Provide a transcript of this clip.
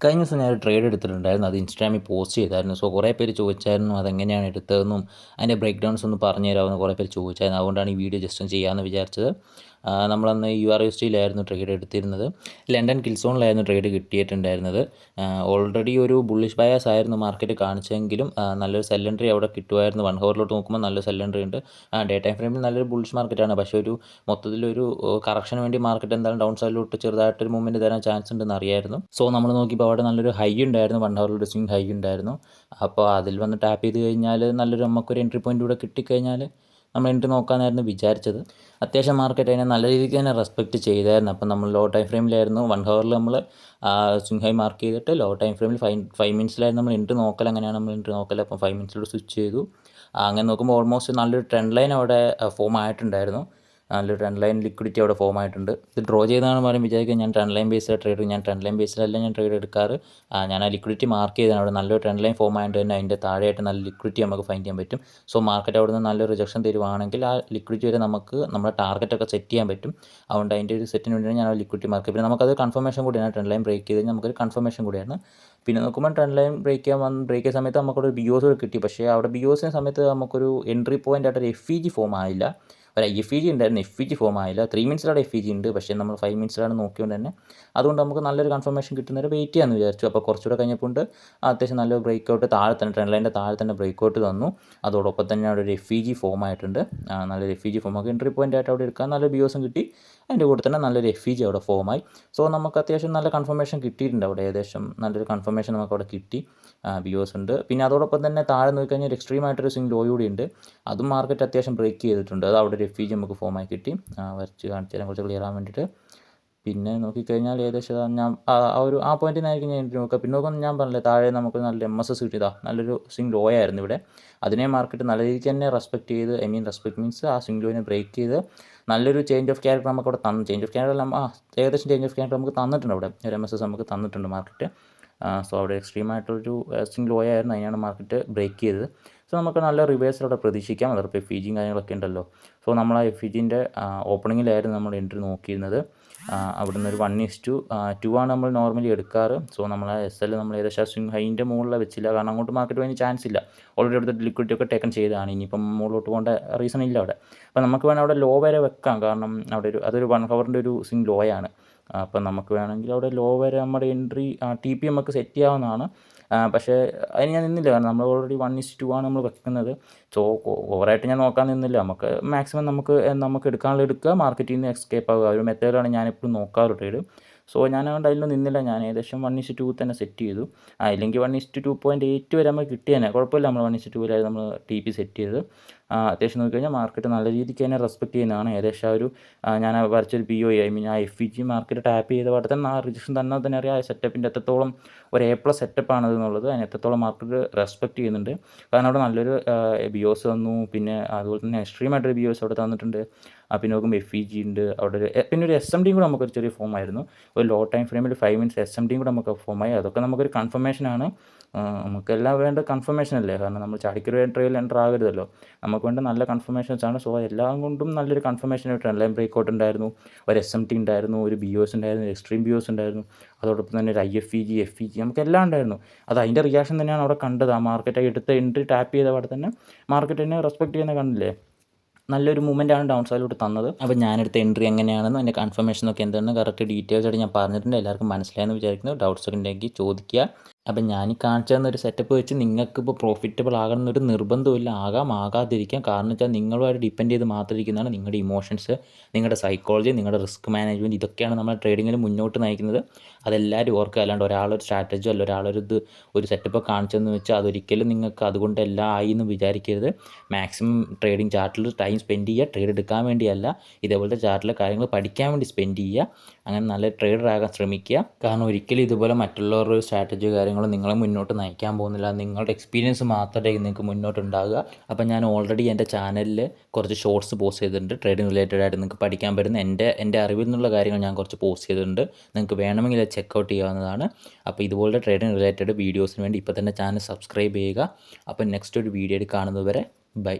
കഴിഞ്ഞ ദിവസം ഞാനൊരു ട്രേഡ് എടുത്തിട്ടുണ്ടായിരുന്നു. അത് ഇൻസ്റ്റാഗ്രാമിൽ പോസ്റ്റ് ചെയ്തായിരുന്നു. സോ കുറേ പേര് ചോദിച്ചായിരുന്നു അതെങ്ങനെയാണ് എടുത്തതെന്നും അതിൻ്റെ ബ്രേക്ക് ഡൗൺസ് ഒന്ന് പറഞ്ഞു തരാമെന്ന് കുറേ പേര് ചോദിച്ചായിരുന്നു. അതുകൊണ്ടാണ് ഈ വീഡിയോ ജസ്റ്റ് ഒന്ന് ചെയ്യാമെന്ന് വിചാരിച്ചത്. നമ്മളന്ന് URSDയിലായിരുന്നു ട്രേഡ് എടുത്തിരുന്നത്. ലണ്ടൻ കിൽസോണിലായിരുന്നു ട്രേഡ് കിട്ടിയിട്ടുണ്ടായിരുന്നത്. ഓൾറെഡി ഒരു ബുള്ളിഷ് ബയാസ് ആയിരുന്നു മാർക്കറ്റ് കാണിച്ചെങ്കിലും നല്ലൊരു സെൽ എൻട്രി അവിടെ കിട്ടുമായിരുന്നു. 1 ഹവറിലോട്ട് നോക്കുമ്പോൾ നല്ലൊരു സെൽ എൻട്രി ഉണ്ട്. ഡേ ടൈം ഫ്രെയിമിൽ നല്ലൊരു ബുള്ളിഷ് മാർക്കറ്റാണ്. പക്ഷേ ഒരു മൊത്തത്തിലൊരു കറക്ഷന് വേണ്ടി മാർക്കറ്റ് എന്തായാലും ഡൗൺ സൈഡിലോട്ട് ചെറുതായിട്ടൊരു മൂവ്മെൻറ്റ് തരാൻ ചാൻസ് ഉണ്ടെന്ന് അറിയായിരുന്നു. സോ നമ്മൾ നോക്കിയപ്പോൾ അവിടെ നല്ലൊരു ഹൈ ഉണ്ടായിരുന്നു. 1 ഹവറിൽ സ്വിംഗ് ഹൈ ഉണ്ടായിരുന്നു. അപ്പോൾ അതിൽ വന്ന് ടാപ്പ് ചെയ്ത് കഴിഞ്ഞാൽ നല്ലൊരു നമുക്കൊരു എൻട്രി പോയിൻ്റ് കൂടെ കിട്ടിക്കഴിഞ്ഞാൽ നമ്മൾ എൻട്രി നോക്കാനായിരുന്നു വിചാരിച്ചത്. അത്യാവശ്യം മാർക്കറ്റ് അതിനെ നല്ല രീതിക്ക് തന്നെ റെസ്പെക്റ്റ് ചെയ്തായിരുന്നു. അപ്പം നമ്മൾ ലോ ടൈം ഫ്രെയിമിലായിരുന്നു. 1 ഹവറിൽ നമ്മൾ സ്വിംഗ് ഹൈ മാർക്ക് ചെയ്തിട്ട് ലോ ടൈം ഫ്രെയിമിൽ 5 മിനിറ്റ്സിലായിരുന്നു നമ്മൾ എൻട്രി നോക്കൽ. അങ്ങനെയാണ് നമ്മൾ എൻട്രി നോക്കൽ. അപ്പം 5 മിനിറ്റ്സിലോട്ട് സ്വിച്ച് ചെയ്തു. അങ്ങനെ നോക്കുമ്പോൾ ഓൾമോസ്റ്റ് നല്ലൊരു ട്രെൻഡ് ലൈൻ അവിടെ ഫോം ആയിട്ടുണ്ടായിരുന്നു. നല്ലൊരു ട്രെൻഡ് ലൈൻ ലിക്വിഡിറ്റി അവിടെ ഫോം ആയിട്ടുണ്ട്. ഇത് ഡ്രോ ചെയ്താണ് പറയാൻ വിചാരിക്കുക ഞാൻ ട്രെൻഡ് ലൈൻ ബേസിൽ ട്രേഡ് ഞാൻ ട്രെൻഡ് ലൈൻ ബേസിലല്ല ഞാൻ ട്രേഡ് എടുക്കാറ്. ഞാൻ ആ ലിക്വിഡിറ്റി മാർക്ക് ചെയ്താണ് അവിടെ നല്ലൊരു ട്രെൻഡ് ലൈൻ ഫോം ആയതുകൊണ്ട് തന്നെ അതിൻ്റെ താഴെയായിട്ട് നല്ല ലിക്വിഡിറ്റി നമുക്ക് ഫൈൻഡ് ചെയ്യാൻ പറ്റും. സോ മാർക്കറ്റ് അവിടെ നിന്ന് നല്ലൊരു റിജക്ഷൻ തരുവാണെങ്കിൽ ആ ലിക്വിഡിറ്റി വരെ നമുക്ക് നമ്മുടെ ടാർഗറ്റൊക്കെ സെറ്റ് ചെയ്യാൻ പറ്റും. അതുകൊണ്ട് അതിൻ്റെ ഒരു സെറ്റിന് വേണ്ടിയാണ് ഞാൻ ആ ലിക്വിഡിറ്റി മാർക്ക്. പിന്നെ നമുക്കത് കൺഫർമേഷൻ കൂടിയാണ്. ട്രെൻഡ് ലൈൻ ബ്രേക്ക് ചെയ്ത് കഴിഞ്ഞാൽ നമുക്കൊരു കൺഫർമേഷൻ കൂടിയാണ്. പിന്നെ നോക്കുമ്പോൾ ട്രെൻഡ് ലൈൻ ബ്രേക്ക് ചെയ്യുന്ന സമയത്ത് നമുക്കൊരു BOS കിട്ടി. പക്ഷേ അവിടെ BOSിൻ്റെ സമയത്ത് നമുക്കൊരു എൻട്രി പോയിൻ്റ് ആയിട്ട് ഒരു FEG ഫോം ആയില്ല. ഒരു FEG ഉണ്ടായിരുന്നു, FEG ഫോം ആയില്ല. 3 മിനിറ്റ്സിലാണ് FEG ഉണ്ട്. പക്ഷേ നമ്മൾ 5 മിനിറ്റ്സിലാണ് നോക്കിയത് തന്നെ. അതുകൊണ്ട് നമുക്ക് നല്ലൊരു കൺഫർമേഷൻ കിട്ടുന്നവരെ വെയിറ്റ് ചെയ്യാമെന്ന് വിചാരിച്ചു. അപ്പോൾ കുറച്ചുകൂടെ കഴിഞ്ഞപ്പോൾ അത്യാവശ്യം നല്ലൊരു ബ്രേക്ക് ഔട്ട് താഴെ തന്നെ ട്രെൻഡ് ലൈൻ്റെ താഴെ തന്നെ ബ്രേക്ക് ഔട്ട് തന്നു. അതോടൊപ്പം തന്നെ അവിടെ ഒരു FEG ഫോം ആയിട്ടുണ്ട്. നല്ലൊരു FEG ഫോം ആക്കി എൻട്രി പോയിൻ്റ് ആയിട്ട് അവിടെ എടുക്കാൻ നല്ലൊരു BOSും കിട്ടി. അതിൻ്റെ കൂടെ തന്നെ നല്ലൊരു FEG അവിടെ ഫോമായി. സോ നമുക്ക് അത്യാവശ്യം നല്ല കൺഫർമേഷൻ കിട്ടിയിട്ടുണ്ട് അവിടെ. ഏകദേശം നല്ലൊരു കൺഫർമേഷൻ നമുക്ക് അവിടെ കിട്ടി. BOS ഉണ്ട്. പിന്നെ അതോടൊപ്പം തന്നെ താഴെ നോക്കിക്കഴിഞ്ഞാൽ ഒരു എക്സ്ട്രീം ആയിട്ടൊരു സ്വിംഗ് ലോ കൂടി ഉണ്ട്. അതും മാർക്കറ്റ് അത്യാവശ്യം ബ്രേക്ക് ചെയ്തിട്ടുണ്ട്. അത് അവിടെ ഒരു FEG നമുക്ക് ഫോമായി കിട്ടി. വരച്ച് കാണിച്ചു തരാൻ കുറച്ച് ക്ലിയർ ആകാൻ വേണ്ടിയിട്ട്. പിന്നെ നോക്കിക്കഴിഞ്ഞാൽ ഏകദേശം ഞാൻ ആ പോയിന്റിൽ നിന്നായിരിക്കും ഞാൻ എൻട്രി നോക്കുക. പിന്നെ നോക്കുമ്പോൾ ഞാൻ പറഞ്ഞില്ലേ താഴെ നമുക്ക് നല്ല MSS കിട്ടിയതാണ്. നല്ലൊരു സ്വിംഗ് ലോ ആയിരുന്നു ഇവിടെ. അതിനെ മാർക്കറ്റ് നല്ല രീതിക്ക് തന്നെ റെസ്പെക്റ്റ് ചെയ്ത് റെസ്പെക്ട് മീൻസ് ആ സ്വിംഗ് ലോനെ ബ്രേക്ക് ചെയ്ത് നല്ലൊരു ചേഞ്ച് ഓഫ് ക്യാരക്ടർ നമുക്ക് അവിടെ തന്നു. ചേഞ്ച് ഓഫ് ക്യാരക്ടർ ഏകദേശം ചേഞ്ച് ഓഫ് ക്യാരക്ടർ നമുക്ക് തന്നിട്ടുണ്ട് അവിടെ. ഒരു MSS നമുക്ക് തന്നിട്ടുണ്ട് മാർക്കറ്റ്. സോ അവിടെ എക്സ്ട്രീം ആയിട്ടൊരു സ്വിംഗ് ലോ ആയിരുന്നു. അതിനാണ് മാർക്കറ്റ് ബ്രേക്ക് ചെയ്തത്. സോ നമുക്ക് നല്ല റിവേഴ്സൽ അവിടെ പ്രതീക്ഷിക്കാം. അതോടൊപ്പം FEGയും കാര്യങ്ങളൊക്കെ ഉണ്ടല്ലോ. സോ നമ്മൾ ആ FEGൻ്റെ ഓപ്പണിങ്ങിലായിരുന്നു നമ്മൾ എൻട്രി നോക്കിയിരുന്നത്. അവിടുന്ന് ഒരു 1:2 ആണ് നമ്മൾ നോർമലി എടുക്കാറ്. സോ നമ്മൾ ആ SL നമ്മൾ ഏകദേശം സ്വിംഗ് ഹൈൻ്റെ മുകളിൽ വെച്ചില്ല. കാരണം അങ്ങോട്ട് മാർക്കറ്റ് പോയതിന് ചാൻസ് ഇല്ല. ഓൾറെഡി എടുത്തിട്ട് ലിക്വിഡിറ്റി ഒക്കെ ടേക്കൺ ചെയ്തതാണ്. ഇനിയിപ്പം മുകളിലോട്ട് പോകേണ്ട റീസൺ ഇല്ല അവിടെ. അപ്പം നമുക്ക് വേണമെങ്കിൽ അവിടെ ലോ വരെ വെക്കാം. കാരണം അവിടെ അതൊരു 1 ഹവറിൻ്റെ ഒരു സ്വിംഗ് ലോ ആണ്. അപ്പം നമുക്ക് വേണമെങ്കിൽ അവിടെ ലോ വരെ നമ്മുടെ എൻട്രി TP നമുക്ക് സെറ്റ് ചെയ്യാവുന്നതാണ്. പക്ഷേ അതിന് ഞാൻ നിന്നില്ല. കാരണം നമ്മൾ ഓൾറെഡി 1:2 ആണ് നമ്മൾ വെക്കുന്നത്. സോ ഓവറായിട്ട് ഞാൻ നോക്കാൻ നിന്നില്ല. നമുക്ക് മാക്സിമം നമുക്ക് എടുക്കാനുള്ള എടുക്കുക, മാർക്കറ്റിൽ നിന്ന് എസ്കേപ്പ് ആവുക. ഒരു മെത്തേഡാണ് ഞാനെപ്പോഴും നോക്കാറ് ട്രേഡ്. സോ ഞാൻ അതുകൊണ്ട് അതിലൊന്നും നിന്നില്ല. ഞാൻ ഏകദേശം 1:2 തന്നെ സെറ്റ് ചെയ്തു. ഇല്ലെങ്കിൽ 1:2.8 വരെ നമുക്ക് കിട്ടിയേനെ. കുഴപ്പമില്ല. നമ്മൾ 1:2 നമ്മൾ TP സെറ്റ് ചെയ്തത്. അത്യാവശ്യം നോക്കിക്കഴിഞ്ഞാൽ മാർക്കറ്റ് നല്ല രീതിക്ക് തന്നെ റെസ്പെക്റ്റ് ചെയ്യുന്നതാണ്. ഏകദേശം ആ ഒരു ഞാൻ വരച്ചൊരു POE ആ FEG മാർക്കറ്റ് ടാപ്പ് ചെയ്ത പാടെ തന്നെ ആ റിജക്ഷൻ തന്നെ അറിയാം. ആ സെറ്റപ്പിൻ്റെ എത്രത്തോളം ഒരു A+ സെറ്റപ്പാണ് എന്നുള്ളത്. അതിന് എത്രത്തോളം മാർക്കറ്റ് റെസ്പെക്റ്റ് ചെയ്യുന്നുണ്ട്. കാരണം അവിടെ നല്ലൊരു BOS തന്നു. പിന്നെ അതുപോലെ തന്നെ എക്സ്ട്രീം ആയിട്ടൊരു BOS അവിടെ തന്നിട്ടുണ്ട്. പിന്നെ നോക്കുമ്പോൾ FEG ഉണ്ട് അവിടെ. പിന്നെ ഒരു SMDയും കൂടെ നമുക്കൊരു ചെറിയ ഫോം ആയിരുന്നു. ഒരു ലോ ടൈം ഫ്രെയിമിൽ 5 മിനിറ്റ്സ് SMDയും കൂടെ നമുക്ക് ഫോമായി. അതൊക്കെ നമുക്കൊരു കൺഫർമേഷനാണ്. നമുക്കെല്ലാം വേണ്ട കൺഫർമേഷൻ അല്ലേ. കാരണം നമ്മൾ ചാടിക്കൊരു ട്രേഡിൽ എൻ്റർ ആകരുതല്ലോ. നമുക്ക് വേണ്ട നല്ല കൺഫർമേഷൻസാണ്. സോ എല്ലാം കൊണ്ടും നല്ലൊരു confirmation trend line breakout ഉണ്ടായിരുന്നു. ഒരു SMT ഉണ്ടായിരുന്നു. ഒരു BOS ഉണ്ടായിരുന്നു. എക്സ്ട്രീം BOS ഉണ്ടായിരുന്നു. അതോടൊപ്പം തന്നെ ഒരു IFEG FEG നമുക്കെല്ലാം ഉണ്ടായിരുന്നു. അത് അതിൻ്റെ റിയാക്ഷൻ തന്നെയാണ് അവിടെ കണ്ടത്. ആ മാർക്കറ്റ് എടുത്ത് എൻട്രി ടാപ്പ് ചെയ്ത പാടെ തന്നെ മാർക്കറ്റ് തന്നെ റെസ്പെക്റ്റ് ചെയ്യുന്നത് കണ്ടില്ലേ. നല്ലൊരു മൂവ്മെൻറ്റാണ് ഡൗൺ സൈഡിലോട്ട് തന്നത്. അപ്പോൾ ഞാനെടുത്ത എൻട്രി എങ്ങനെയാണെന്നും അതിൻ്റെ കൺഫർമേഷനൊക്കെ എന്താണെന്ന് കറക്റ്റ് ഡീറ്റെയിൽസ് ആയിട്ട് ഞാൻ പറഞ്ഞിട്ടുണ്ട്. എല്ലാവർക്കും മനസ്സിലായെന്ന് വിചാരിക്കുന്നു. ഡൗട്ട്സ് ഒക്കെ ഉണ്ടെങ്കിൽ ചോദിക്കുക. അപ്പം ഞാൻ ഈ കാണിച്ചു തന്നൊരു സെറ്റപ്പ് വെച്ച് നിങ്ങൾക്കിപ്പോൾ പ്രോഫിറ്റബിൾ ആകണം എന്നൊരു നിർബന്ധമില്ല. ആകാതിരിക്കാം. കാരണം വെച്ചാൽ നിങ്ങളുമായിട്ട് ഡിപ്പെൻഡ് ചെയ്ത് മാത്രം ഇരിക്കുന്നതാണ് നിങ്ങളുടെ ഇമോഷൻസ്, നിങ്ങളുടെ സൈക്കോളജി, നിങ്ങളുടെ റിസ്ക് മാനേജ്മെൻറ്റ്. ഇതൊക്കെയാണ് നമ്മൾ ട്രേഡിങ്ങിൽ മുന്നോട്ട് നയിക്കുന്നത്. അതെല്ലാവരും ഓർക്കുക. അല്ലാണ്ട് ഒരാളൊരു സ്ട്രാറ്റജിയോ അല്ല ഒരു സെറ്റപ്പ് കാണിച്ചതെന്ന് വെച്ചാൽ അതൊരിക്കലും നിങ്ങൾക്ക് അതുകൊണ്ട് എല്ലാം ആയി എന്ന് വിചാരിക്കരുത്. മാക്സിമം ട്രേഡിംഗ് ചാർട്ടിൽ ടൈം സ്പെൻഡ് ചെയ്യുക. ട്രേഡ് എടുക്കാൻ വേണ്ടിയല്ല, ഇതേപോലത്തെ ചാർട്ടിലെ കാര്യങ്ങൾ പഠിക്കാൻ വേണ്ടി സ്പെൻഡ് ചെയ്യുക. അങ്ങനെ നല്ല ട്രേഡർ ആകാൻ ശ്രമിക്കുക. കാരണം ഒരിക്കലും ഇതുപോലെ മറ്റുള്ളവരുടെ ഒരു സ്ട്രാറ്റജിയോ കാര്യങ്ങളും നിങ്ങളെ മുന്നോട്ട് നയിക്കാൻ പോകുന്നില്ല. നിങ്ങളുടെ എക്സ്പീരിയൻസ് മാത്രമേ നിങ്ങൾക്ക് മുന്നോട്ടുണ്ടാകുക. അപ്പം ഞാൻ ഓൾറെഡി എൻ്റെ ചാനലിൽ കുറച്ച് ഷോർട്സ് പോസ്റ്റ് ചെയ്തിട്ടുണ്ട്. ട്രേഡിംഗ് റിലേറ്റഡ് ആയിട്ട് നിങ്ങൾക്ക് പഠിക്കാൻ പറ്റുന്ന എൻ്റെ അറിവിൽ നിന്നുള്ള കാര്യങ്ങൾ ഞാൻ കുറച്ച് പോസ്റ്റ് ചെയ്തിട്ടുണ്ട്. നിങ്ങൾക്ക് വേണമെങ്കിൽ അത് ചെക്കൗട്ട് ചെയ്യാവുന്നതാണ്. അപ്പോൾ ഇതുപോലെ ട്രേഡിംഗ് റിലേറ്റഡ് വീഡിയോസിന് വേണ്ടി ഇപ്പോൾ തന്നെ ചാനൽ സബ്സ്ക്രൈബ് ചെയ്യുക. അപ്പോൾ നെക്സ്റ്റ് ഒരു വീഡിയോയിൽ കാണുന്നത് വരെ ബൈ.